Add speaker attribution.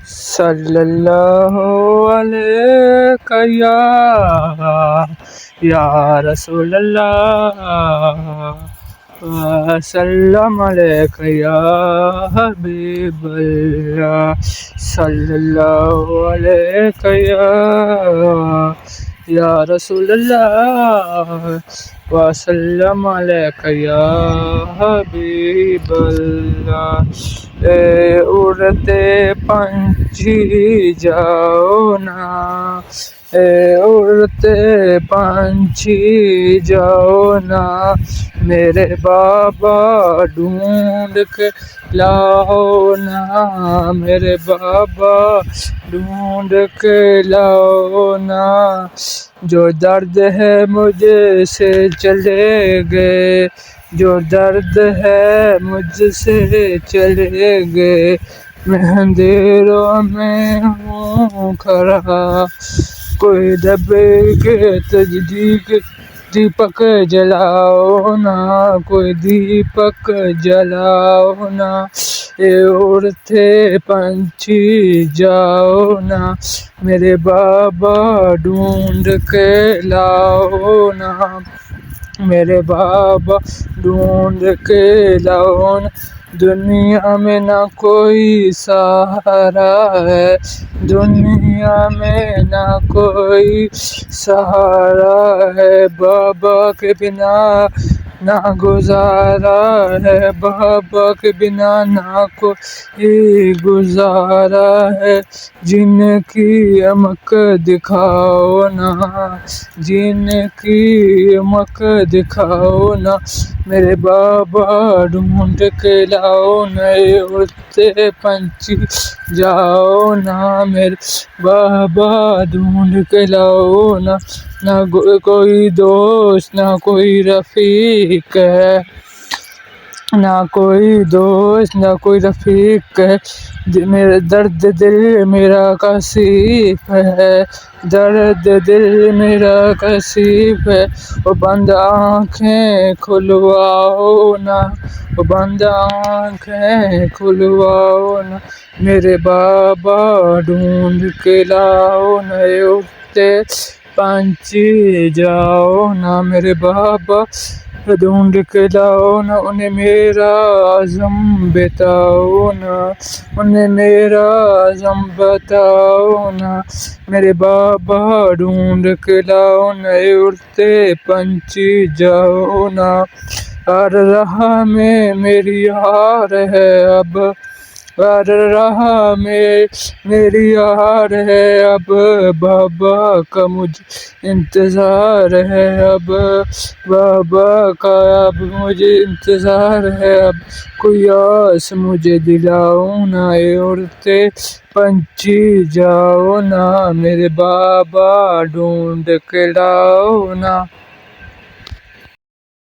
Speaker 1: صلی اللہ علیہ یا رسول اللہ، وسلم علیک یا حبیب اللہ، صلی اللہ علیک یا رسول اللہ، وسلم علیک یا حبیب اللہ۔ اے اڑتے پنچھی جاؤ نا، اے اڑتے پنچھی جاؤ نا، میرے بابا ڈھونڈ کے لاؤ نا، میرے بابا ڈھونڈ کے لاؤ نا، جو درد ہے مجھ سے چلے گئے، جو درد ہے مجھ سے چلے گئے، میں اندھیروں میں ہوں کھڑا، کوئی دبے کے تجدید دیپک جلاؤ نا، کوئی دیپک جلاؤ نا، اے اڑتے پنچھی جاؤ نا، میرے بابا ڈھونڈ کے لاؤ نا، میرے بابا ڈھونڈ کے لاؤ نا، دنیا میں نہ کوئی سہارا ہے، دنیا میں نہ کوئی سہارا ہے، بابا کے بنا نہ گزارا ہے، بابا کے بنا نہ کوئی گزارا ہے، جن کی عمک دکھاؤ نا، جن کی عمک دکھاؤ نا، میرے بابا ڈھونڈ کے لاؤ نا، اے اڑتے پنچھی جاؤ نا، میرے بابا ڈھونڈ کے لاؤ نا، نہ کوئی دوست نہ کوئی رفیق ہے، نہ کوئی دوست نہ کوئی رفیق ہے، میرا درد دل میرا کشیف ہے، درد دل میرا کشیف ہے، وہ بند آنکھیں کھلواؤ نا، وہ بند آنکھیں کھلواؤ نا، میرے بابا ڈھونڈ کے لاؤ نا، اے اڑتے پنچھی جاؤ نا، میرے بابا ڈھونڈ کے لاؤ نا، انہیں میرا عزم بتاؤ نا، انہیں میرا عزم بتاؤ نا، میرے بابا ڈھونڈ کے لاؤ نا، اے اڑتے پنچھی جاؤ نا، ہر راہ میں میری ہار ہے اب، ہر راہ میں میری ہار ہے اب، بابا کا مجھے انتظار ہے اب، بابا کا اب مجھے انتظار ہے اب، کوئی آس مجھے دلاؤ نا، اے اڑتے پنچھی جاؤ نا، میرے بابا ڈھونڈ کے لاؤ نا۔